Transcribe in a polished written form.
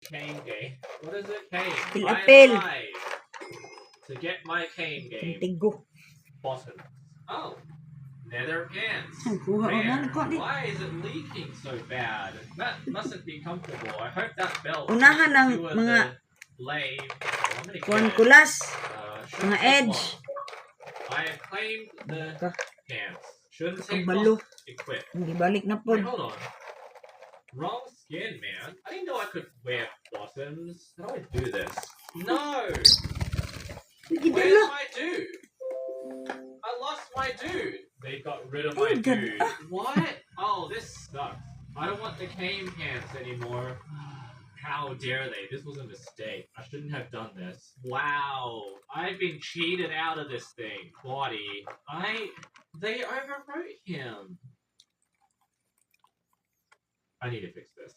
Cane game. What is it? Cane. Fill I a pill. lied to get my cane game. Tigo. Bottom. Oh. Nether pants. Kuha ko na, Rare. nakuha ni. Why is it leaking so bad? That mustn't be comfortable. I hope that belt. Unahan ng secure mga the blade. Oh, I'm gonna kuan get it. kulas. Shouldn't Mga take edge. long. I have claimed the pants. Shouldn't take Kabalo. long to equip. Hindi balik na po. Wait, hold on. Wrong skin, man. I didn't know I could wear bottoms. How do I do this? No! Where's my dude? I lost my dude. They got rid of my dude. What? Oh, this sucks. I don't want the cane pants anymore. How dare they? This was a mistake. I shouldn't have done this. Wow. I've been cheated out of this thing. Body. They overwrote him. I need to fix this.